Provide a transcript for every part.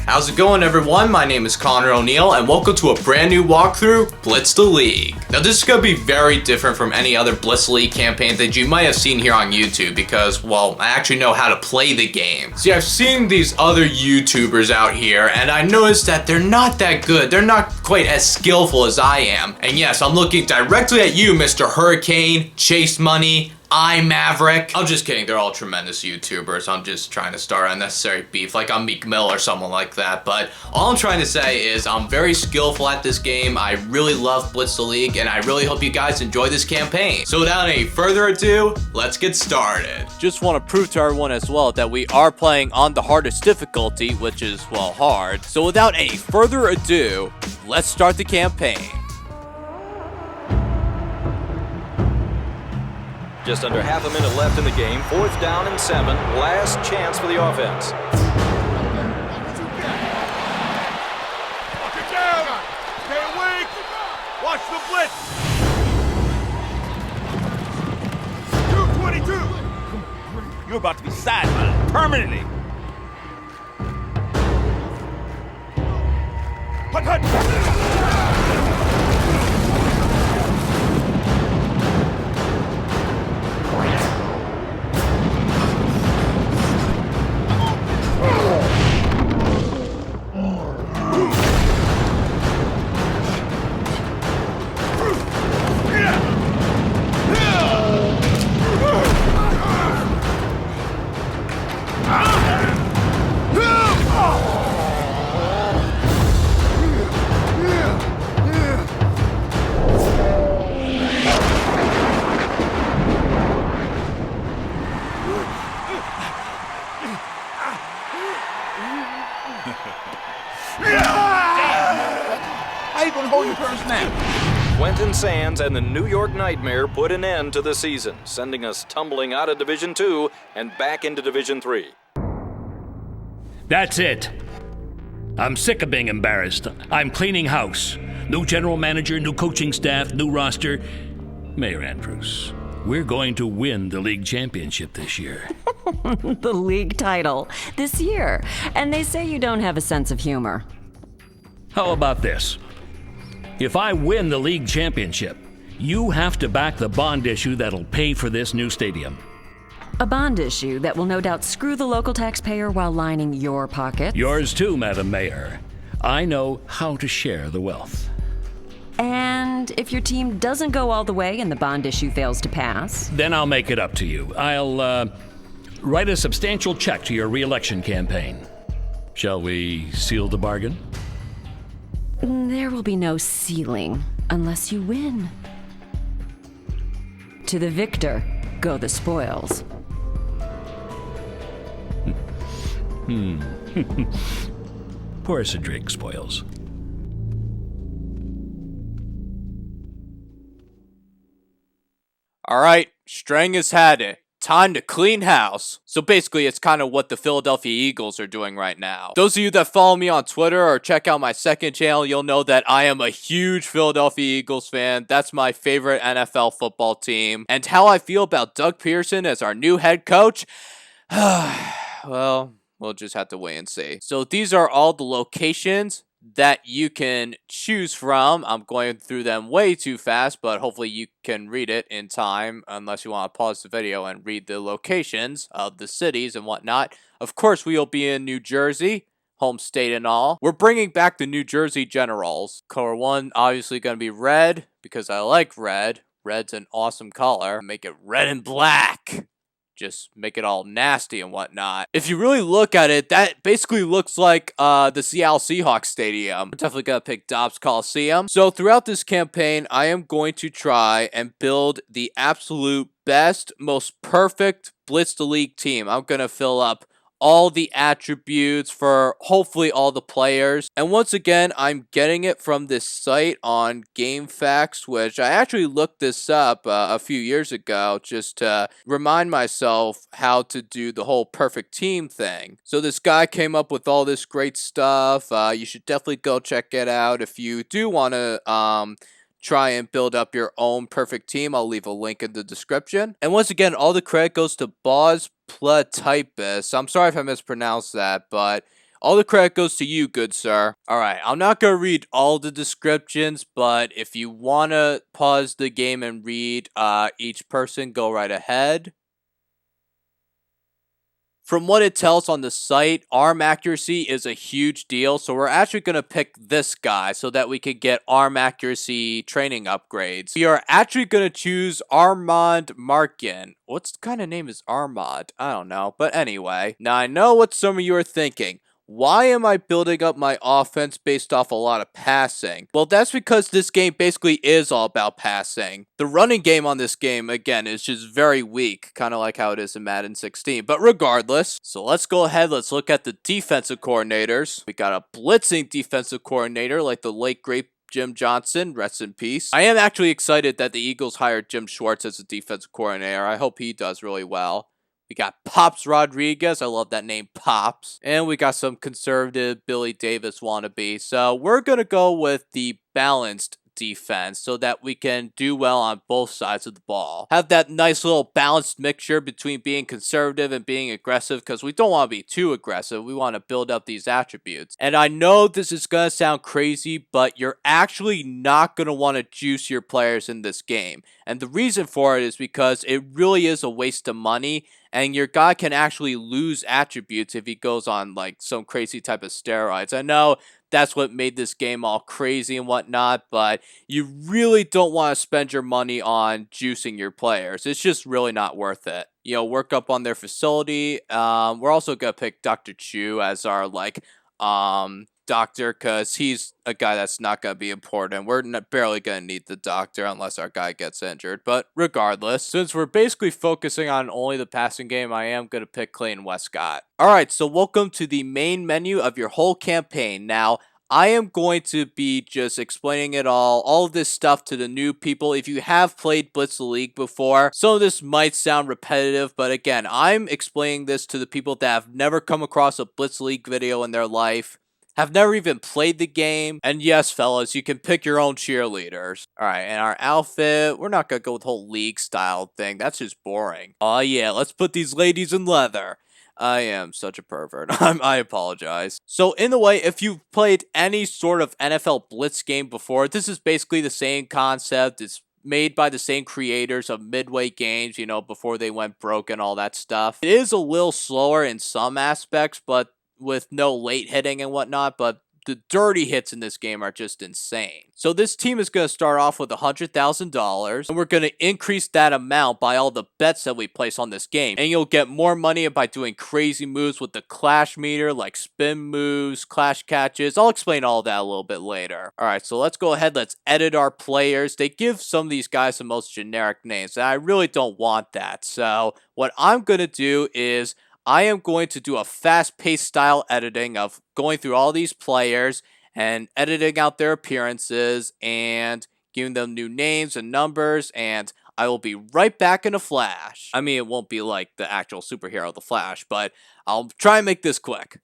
How's it going, everyone? My name is Connor O'Neill, and welcome to a brand new walkthrough, Blitz the League. Now, this is going to be very different from any other Blitz the League campaign that you might have seen here on YouTube because, well, I actually know how to play the game. See, I've seen these other YouTubers out here, and I noticed that they're not that good. They're not quite as skillful as I am. And yes, I'm looking directly at you, Mr. Hurricane, Chase Money, Maverick. I'm just kidding, they're all tremendous YouTubers. I'm just trying to start unnecessary beef like I'm Meek Mill or someone like that. But all I'm trying to say is I'm very skillful at this game. I really love Blitz the League, and I really hope you guys enjoy this campaign. So without any further ado, let's get started. Just want to prove to everyone as well that we are playing on the hardest difficulty, which is, well, hard. So without any further ado, let's start the campaign. Just under half a minute left in the game. 4th down and 7. Last chance for the offense. Lock it down. Stay awake. Watch the blitz. 222. You're about to be sidelined permanently. Hut, hut. How you gonna hold your purse now? Quentin Sands and the New York Nightmare put an end to the season, sending us tumbling out of Division 2 and back into Division 3. That's it. I'm sick of being embarrassed. I'm cleaning house. New general manager, new coaching staff, new roster. Mayor Andrews, we're going to win the league championship this year. The league title this year. And they say you don't have a sense of humor. How about this? If I win the league championship, you have to back the bond issue that'll pay for this new stadium. A bond issue that will no doubt screw the local taxpayer while lining your pockets. Yours too, Madam Mayor. I know how to share the wealth. And if your team doesn't go all the way and the bond issue fails to pass? Then I'll make it up to you. I'll, write a substantial check to your re-election campaign. Shall we seal the bargain? There will be no ceiling unless you win. To the victor go the spoils. Pour us a drink, spoils. Alright, Strang has had it. Time to clean house. So basically, it's kind of what the Philadelphia Eagles are doing right now. Those of you that follow me on Twitter or check out my second channel, you'll know that I am a huge Philadelphia Eagles fan. That's my favorite NFL football team. And how I feel about Doug Pearson as our new head coach? Well, we'll just have to wait and see. So these are all the locations that you can choose from. I'm going through them way too fast, but hopefully you can read it in time unless you want to pause the video and read the locations of the cities and whatnot. Of course, we will be in New Jersey, home state and all. We're bringing back the New Jersey Generals. Color 1 obviously going to be red because I like red. Red's an awesome color. Make it red and black. Just make it all nasty and whatnot. If you really look at it, that basically looks like the Seattle Seahawks stadium. I'm definitely gonna pick Dobbs Coliseum. So throughout this campaign, I am going to try and build the absolute best, most perfect Blitz the League team. I'm gonna fill up all the attributes for hopefully all the players. And once again, I'm getting it from this site on GameFAQs, which I actually looked this up a few years ago just to remind myself how to do the whole perfect team thing. So this guy came up with all this great stuff. You should definitely go check it out if you do want to try and build up your own perfect team. I'll leave a link in the description. And once again, all the credit goes to Boz Platypus. I'm sorry if I mispronounced that, but All the credit goes to you, good sir. Alright, I'm not gonna read all the descriptions, but if you wanna pause the game and read each person, go right ahead. From what it tells on the site, arm accuracy is a huge deal, so we're actually going to pick this guy so that we can get arm accuracy training upgrades. We are actually going to choose Armand Markin. What kind of name is Armand? I don't know, but anyway. Now I know what some of you are thinking. Why am I building up my offense based off a lot of passing? Well, that's because this game basically is all about passing. The running game on this game, again, is just very weak, kind of like how it is in Madden 16. But regardless, so let's go ahead, let's look at the defensive coordinators. We got a blitzing defensive coordinator like the late great Jim Johnson, rest in peace. I am actually excited that the Eagles hired Jim Schwartz as a defensive coordinator. I hope he does really well. We got Pops Rodriguez. I love that name, Pops. And we got some conservative Billy Davis wannabe. So we're going to go with the balanced defense so that we can do well on both sides of the ball. Have that nice little balanced mixture between being conservative and being aggressive, because we don't want to be too aggressive. We want to build up these attributes. And I know this is going to sound crazy, but you're actually not going to want to juice your players in this game. And the reason for it is because it really is a waste of money, and your guy can actually lose attributes if he goes on like some crazy type of steroids. I know that's what made this game all crazy and whatnot, but you really don't want to spend your money on juicing your players. It's just really not worth it. You know, work up on their facility. We're also going to pick Dr. Chu as our, like, doctor, because he's a guy that's not going to be important. We're barely going to need the doctor unless our guy gets injured. But regardless, since we're basically focusing on only the passing game, I am going to pick Clayton Westcott. Alright, so welcome to the main menu of your whole campaign. Now, I am going to be just explaining it all of this stuff to the new people. If you have played Blitz the League before, some of this might sound repetitive, but again, I'm explaining this to the people that have never come across a Blitz League video in their life, have never even played the game. And yes, fellas, you can pick your own cheerleaders. Alright, and our outfit, we're not gonna go with the whole league style thing. That's just boring. Oh yeah, let's put these ladies in leather. I am such a pervert. I apologize. So in the way, if you've played any sort of NFL Blitz game before, this is basically the same concept. It's made by the same creators of Midway Games, you know, before they went broke and all that stuff. It is a little slower in some aspects, but with no late hitting and whatnot, but the dirty hits in this game are just insane. So this team is going to start off with $100,000, and we're going to increase that amount by all the bets that we place on this game. And you'll get more money by doing crazy moves with the clash meter, like spin moves, clash catches. I'll explain all that a little bit later. Alright, so let's go ahead, let's edit our players. They give some of these guys the most generic names, and I really don't want that. So what I'm going to do is I am going to do a fast-paced style editing of going through all these players and editing out their appearances and giving them new names and numbers, and I will be right back in a flash. I mean, it won't be like the actual superhero, the Flash, but I'll try and make this quick.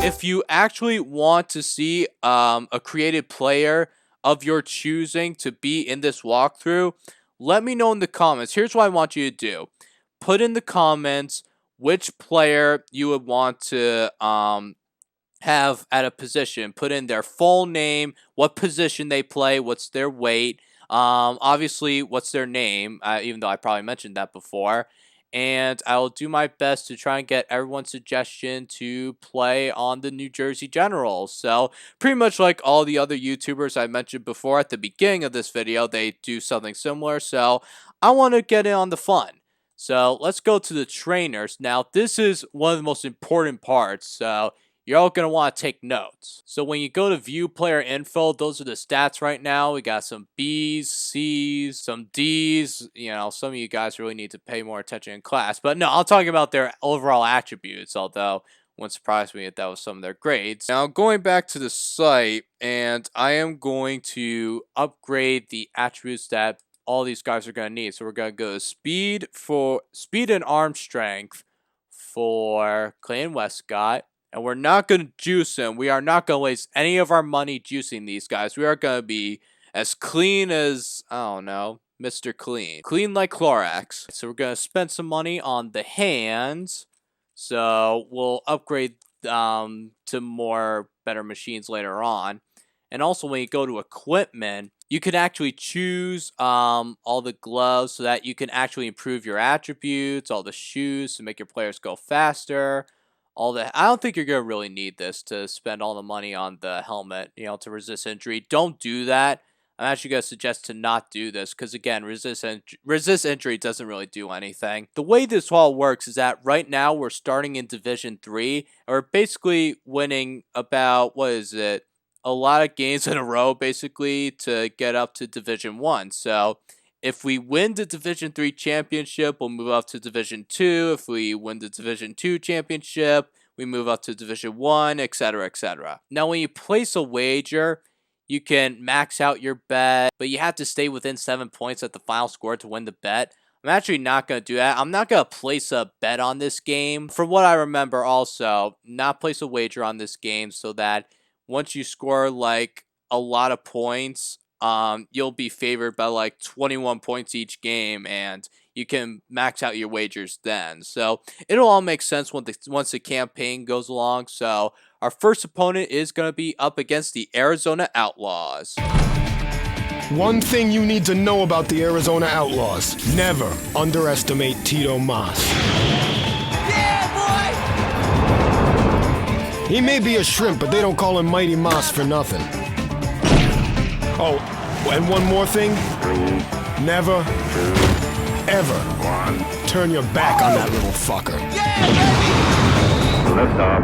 If you actually want to see a created player of your choosing to be in this walkthrough, let me know in the comments. Here's what I want you to do. Put in the comments which player you would want to have at a position. Put in their full name, what position they play, what's their weight, obviously what's their name, even though I probably mentioned that before. And I will do my best to try and get everyone's suggestion to play on the New Jersey Generals. So pretty much like all the other YouTubers I mentioned before at the beginning of this video, they do something similar. So I want to get in on the fun. So let's go to the trainers. Now, this is one of the most important parts, so you're all going to want to take notes. So when you go to view player info, those are the stats right now. We got some B's, C's, some D's. You know, some of you guys really need to pay more attention in class. But no, I'll talk about their overall attributes, although wouldn't surprise me if that was some of their grades. Now, going back to the site, and I am going to upgrade the attributes that all these guys are going to need. So we're going to go to speed and arm strength for Clay and Westcott. And we're not going to juice them. We are not going to waste any of our money juicing these guys. We are going to be as clean as, I don't know, Mr. Clean. Clean like Clorox. So we're going to spend some money on the hands. So we'll upgrade to more better machines later on. And also when you go to equipment, you can actually choose all the gloves so that you can actually improve your attributes, all the shoes to make your players go faster. I don't think you're going to really need this to spend all the money on the helmet, you know, to resist injury. Don't do that. I'm actually going to suggest to not do this because, again, resist injury doesn't really do anything. The way this all works is that right now we're starting in Division 3, and we're basically winning about, a lot of games in a row, basically, to get up to Division 1. So if we win the Division 3 championship, we'll move up to Division 2. If we win the Division 2 championship, we move up to Division 1, etc., etc. Now, when you place a wager, you can max out your bet, but you have to stay within 7 points at the final score to win the bet. I'm actually not going to do that. I'm not going to place a bet on this game. From what I remember also, not place a wager on this game so that once you score like a lot of points, you'll be favored by like 21 points each game, and you can max out your wagers then. So it'll all make sense once the campaign goes along. So our first opponent is going to be up against the Arizona Outlaws. One thing you need to know about the Arizona Outlaws: never underestimate Tito Mas. He may be a shrimp, but they don't call him Mighty Mas for nothing. Oh, and one more thing. Never, ever turn your back on that little fucker. Yeah, baby! Lift off.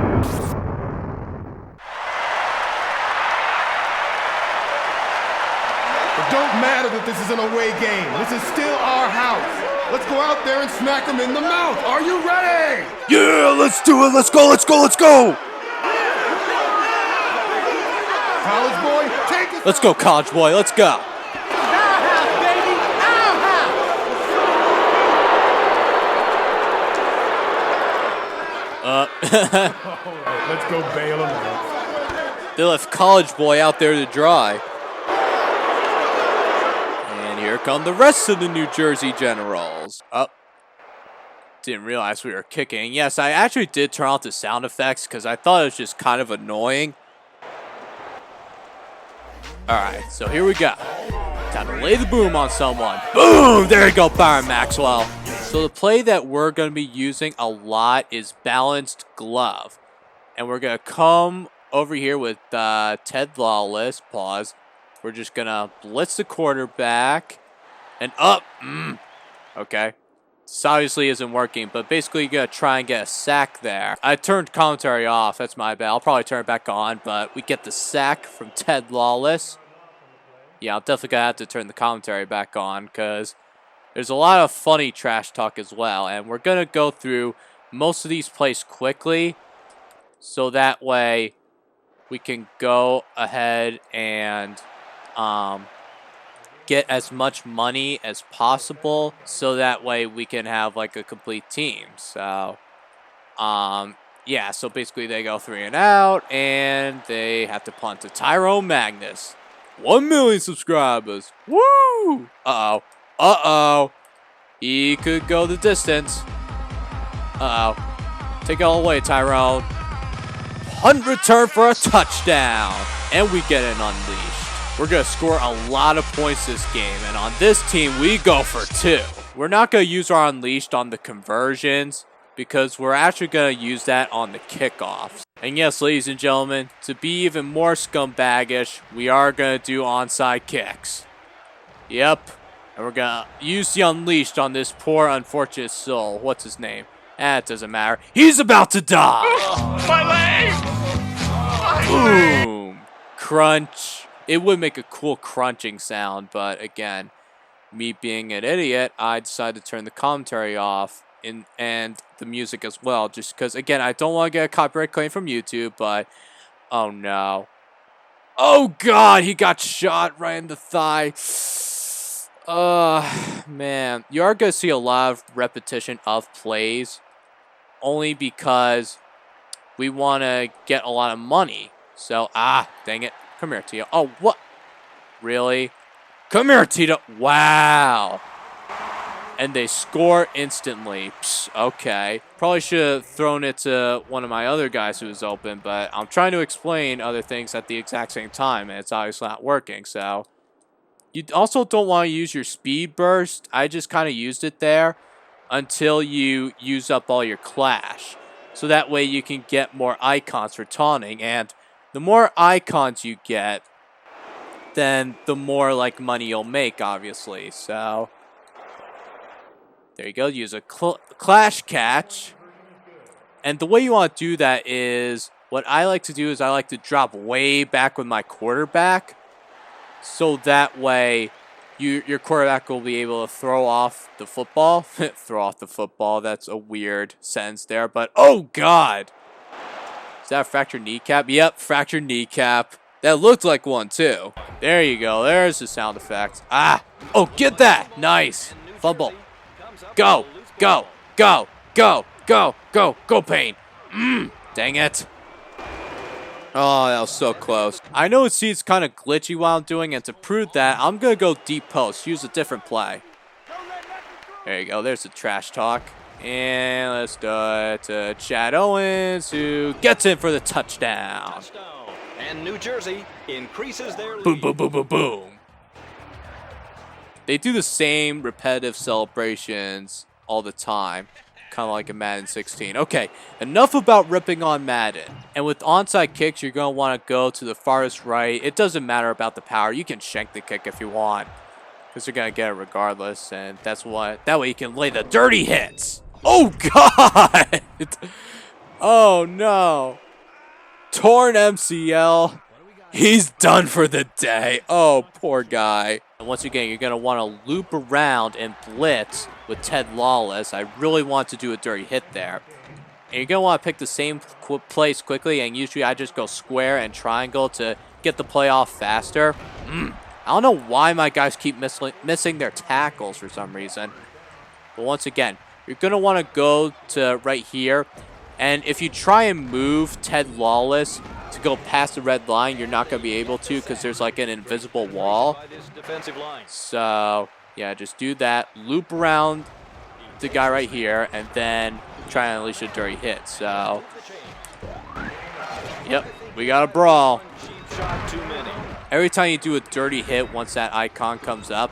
It don't matter that this is an away game. This is still our house. Let's go out there and smack him in the mouth. Are you ready? Yeah, let's do it. Let's go, let's go, let's go. College boy, take us. Let's go, college boy. Let's go. Let's go bail him out. They left college boy out there to dry. And here come the rest of the New Jersey Generals. Didn't realize we were kicking. Yes, I actually did turn off the sound effects because I thought it was just kind of annoying. Alright, so here we go. Time to lay the boom on someone. Boom! There you go, Byron Maxwell. So the play that we're going to be using a lot is balanced glove. And we're going to come over here with Ted Lawless. Pause. We're just going to blitz the quarterback. And up. Okay. This obviously isn't working, but basically you're going to try and get a sack there. I turned commentary off. That's my bad. I'll probably turn it back on, but we get the sack from Ted Lawless. Yeah, I'm definitely going to have to turn the commentary back on because there's a lot of funny trash talk as well. And we're going to go through most of these plays quickly so that way we can go ahead and get as much money as possible so that way we can have like a complete team. So, yeah, so basically they go 3 and out and they have to punt to Tyrone Magnus. 1 million subscribers. Woo! Uh-oh. Uh-oh. He could go the distance. Uh-oh. Take it all away, Tyrone. Punt return for a touchdown. And we get an unleashed. We're going to score a lot of points this game. And on this team, we go for 2. We're not going to use our unleashed on the conversions because we're actually going to use that on the kickoffs. And yes, ladies and gentlemen, to be even more scumbaggish, we are going to do onside kicks. Yep. And we're gonna use the Unleashed on this poor, unfortunate soul. What's his name? It doesn't matter. He's about to die! Boom! Crunch. It would make a cool crunching sound, but again, me being an idiot, I decided to turn the commentary off and the music as well, just because, again, I don't want to get a copyright claim from YouTube, but oh no. Oh god, he got shot right in the thigh. Man, you are going to see a lot of repetition of plays, only because we want to get a lot of money. So, dang it. Come here, Tito. Oh, what? Really? Come here, Tito. Wow. And they score instantly. Psst, okay. Probably should have thrown it to one of my other guys who was open, but I'm trying to explain other things at the exact same time, and it's obviously not working, so. You also don't want to use your speed burst. I just kind of used it there until you use up all your clash. So that way you can get more icons for taunting, and the more icons you get, then the more like money you'll make, obviously. So there you go. Use a clash catch. And the way you want to do that is, what I like to do is I like to drop way back with my quarterback. So that way your quarterback will be able to throw off the football. Throw off the football. That's a weird sentence there. But oh god. Is that a fractured kneecap? Yep, fractured kneecap. That looked like one too. There you go. There's the sound effect. Oh, get that. Nice. Fumble. Go. Go. Go. Go. Go. Go. Go, Payne. Dang it. Oh, that was so close. I know it seems kind of glitchy while I'm doing it. And to prove that, I'm going to go deep post. Use a different play. There you go. There's the trash talk. And let's do it to Chad Owens, who gets in for the touchdown. And New Jersey increases their lead. Boom, boom, boom, boom, boom. They do the same repetitive celebrations all the time. Kind of like a Madden 16. Okay, enough about ripping on Madden. And with onside kicks, you're going to want to go to the farthest right. It doesn't matter about the power. You can shank the kick if you want, because you're going to get it regardless. And that's what. That way you can lay the dirty hits. Oh, God! Oh, no. Torn MCL. He's done for the day. Oh, poor guy. And once again, you're going to want to loop around and blitz with Ted Lawless. I really want to do a dirty hit there. And you're going to want to pick the same place quickly, and usually I just go square and triangle to get the play off faster. I don't know why my guys keep missing their tackles for some reason. But once again, you're going to want to go to right here. And if you try and move Ted Lawless to go past the red line, you're not going to be able to because there's like an invisible wall. So, yeah, just do that. Loop around the guy right here and then try and unleash a dirty hit. So, yep, we got a brawl. Every time you do a dirty hit, once that icon comes up,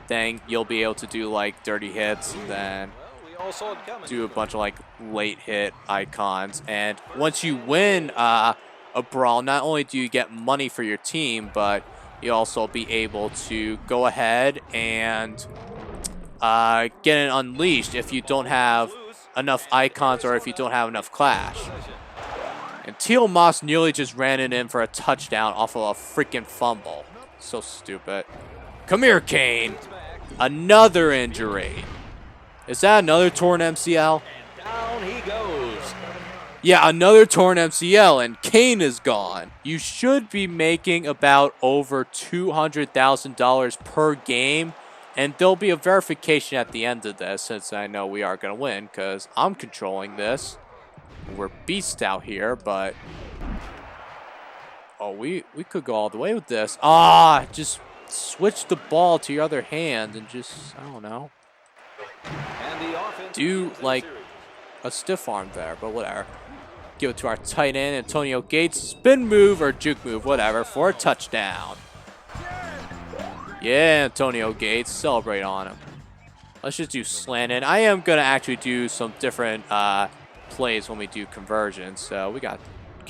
then you'll be able to do like dirty hits and then do a bunch of like late hit icons. And once you win a brawl, not only do you get money for your team, but you also be able to go ahead and get an unleashed if you don't have enough icons or if you don't have enough clash. And Teal Moss nearly just ran it in for a touchdown off of a freaking fumble. So stupid. Come here, Kane. Another injury. Is that another torn MCL? Down he goes. Yeah, another torn MCL, and Kane is gone. You should be making about over $200,000 per game, and there'll be a verification at the end of this, since I know we are going to win, because I'm controlling this. We're beasts out here, but... Oh, we could go all the way with this. Just switch the ball to your other hand and just, I don't know. Do, like, a stiff arm there, but whatever. Give it to our tight end, Antonio Gates. Spin move or juke move, whatever, for a touchdown. Yeah, Antonio Gates. Celebrate on him. Let's just do slant in. I am going to actually do some different plays when we do conversions. So we got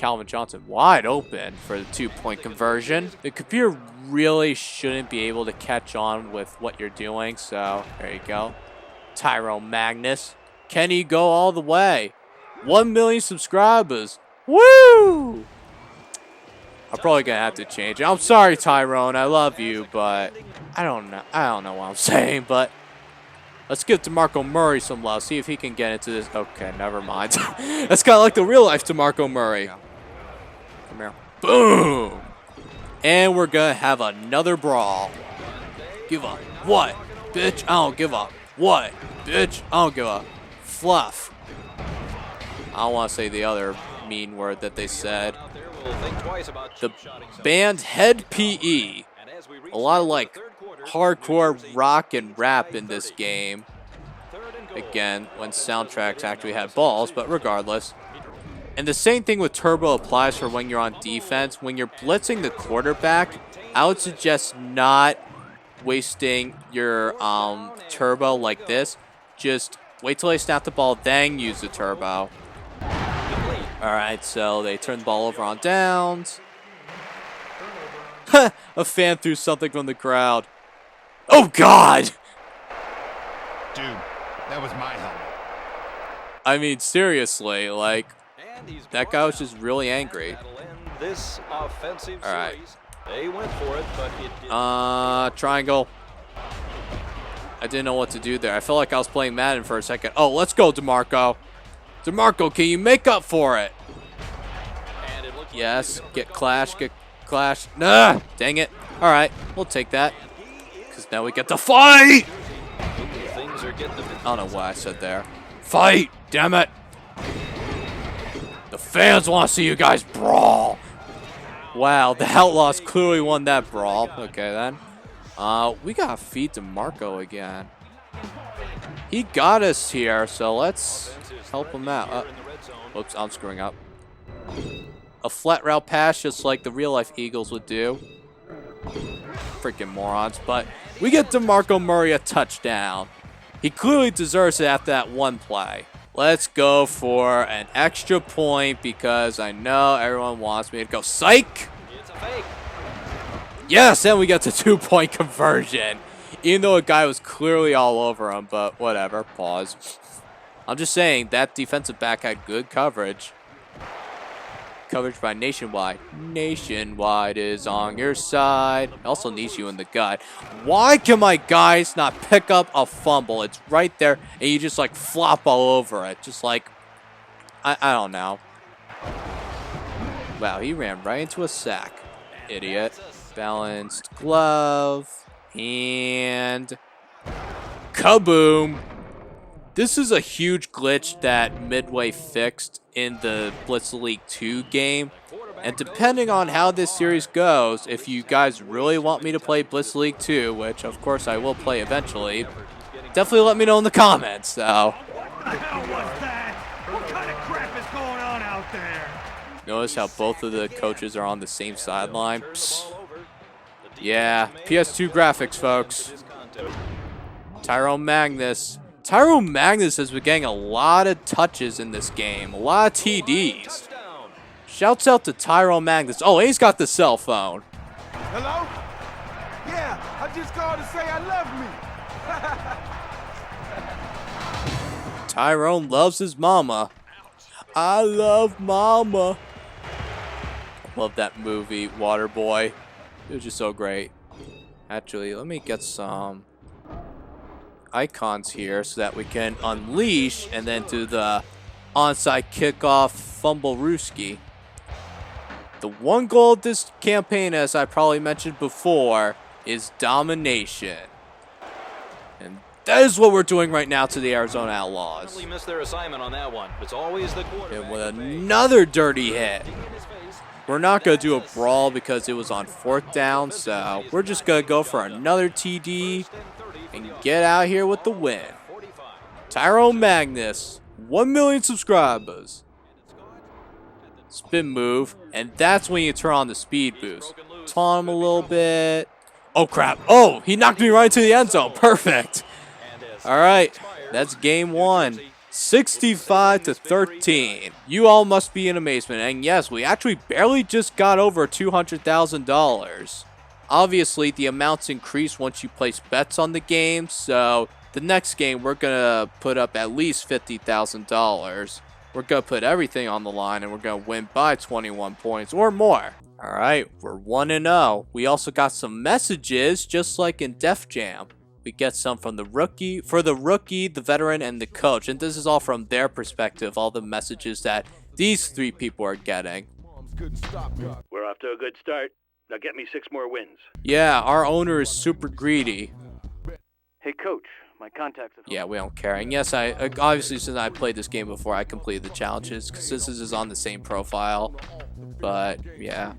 Calvin Johnson wide open for the 2-point conversion. The computer really shouldn't be able to catch on with what you're doing, so there you go. Tyrone Magnus. Can he go all the way? 1 million subscribers. Woo! I'm probably gonna have to change it. I'm sorry, Tyrone. I love you, but I don't know what I'm saying, but let's give DeMarco Murray some love. See if he can get into this. Okay, never mind. That's kind of like the real life DeMarco Murray. Come here. Boom! And we're gonna have another brawl. Give up. What? Bitch, I don't give up. What? Bitch, I don't give up. Fluff. I don't want to say the other mean word that they said. The band Head PE. A lot of like hardcore rock and rap in this game. Again, when soundtracks actually had balls, but regardless. And the same thing with Turbo applies for when you're on defense. When you're blitzing the quarterback, I would suggest not wasting your Turbo like this. Just wait till they snap the ball, then use the Turbo. Alright, so they turn the ball over on downs. A fan threw something from the crowd. Oh, God! Dude, that was my helmet. I mean, seriously, like, that guy was just really angry. Alright. They went for it, but it did. Triangle. I didn't know what to do there. I felt like I was playing Madden for a second. Oh, let's go, DeMarco. DeMarco, can you make up for it? Yes, get Clash, get Clash. Nah, dang it. All right, we'll take that. Because now we get to fight! I don't know what I said there. Fight, damn it. The fans want to see you guys brawl. Wow, the Outlaws clearly won that brawl. Okay, then. We got to feed DeMarco again. He got us here, so let's help him out. Oops, I'm screwing up. A flat route pass just like the real-life Eagles would do. Freaking morons. But we get DeMarco Murray a touchdown. He clearly deserves it after that one play. Let's go for an extra point because I know everyone wants me to go. Psych! Yes, and we get the 2-point conversion. Even though a guy was clearly all over him, but whatever. Pause. I'm just saying that defensive back had good coverage. Coverage by Nationwide. Nationwide is on your side. It also needs you in the gut. Why can my guys not pick up a fumble? It's right there, and you just like flop all over it. Just like, I don't know. Wow, he ran right into a sack. Idiot. Balanced glove. And kaboom. This is a huge glitch that Midway fixed in the Blitz League 2 game. And depending on how this series goes, if you guys really want me to play Blitz League 2, which of course I will play eventually, definitely let me know in the comments, so. What the hell was that? What kind of crap is going on out there? Notice how both of the coaches are on the same sideline. Psst. Yeah, PS2 graphics, folks. Tyrone Magnus. Tyrone Magnus has been getting a lot of touches in this game. A lot of TDs. Shouts out to Tyrone Magnus. Oh, and he's got the cell phone. Hello? Yeah, I just called to say I love me. Tyrone loves his mama. I love mama. Love that movie, Waterboy. It was just so great. Actually, let me get some icons here so that we can unleash and then do the onside kickoff fumble rooski. The one goal of this campaign, as I probably mentioned before, is domination. And that is what we're doing right now to the Arizona Outlaws. Really missed their assignment on that one. It's always the quarterback. And with another dirty hit. We're not going to do a brawl because it was on 4th down, so we're just going to go for another TD and get out here with the win. Tyrone Magnus, 1 million subscribers. Spin move, and that's when you turn on the speed boost. Taunt him a little bit. Oh, crap. Oh, he knocked me right into the end zone. Perfect. All right, that's game 1. 65-13. You all must be in amazement. And yes, we actually barely just got over $200,000. Obviously, the amounts increase once you place bets on the game, so the next game we're gonna put up at least $50,000. We're gonna put everything on the line and we're gonna win by 21 points or more. Alright, we're 1-0. We also got some messages, just like in Def Jam. We get some from the rookie, the veteran, and the coach. And this is all from their perspective, all the messages that these three people are getting. We're off to a good start. Now get me 6 more wins. Yeah, our owner is super greedy. Hey, coach, my contacts have... Yeah, we don't care. And yes, I obviously, since I played this game before, I completed the challenges because this is on the same profile. But yeah,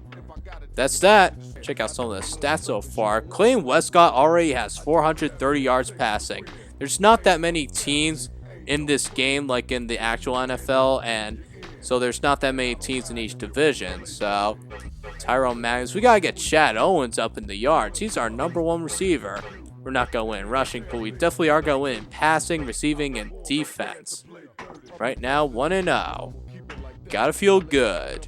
that's that. Check out some of the stats so far. Clayton Westcott already has 430 yards passing. There's not that many teams in this game like in the actual NFL, and so there's not that many teams in each division. So Tyrone Magnus, we gotta get Chad Owens up in the yards. He's our #1 receiver. We're not gonna win in rushing, but we definitely are gonna win in passing, receiving, and defense. Right now, 1-0. Gotta feel good.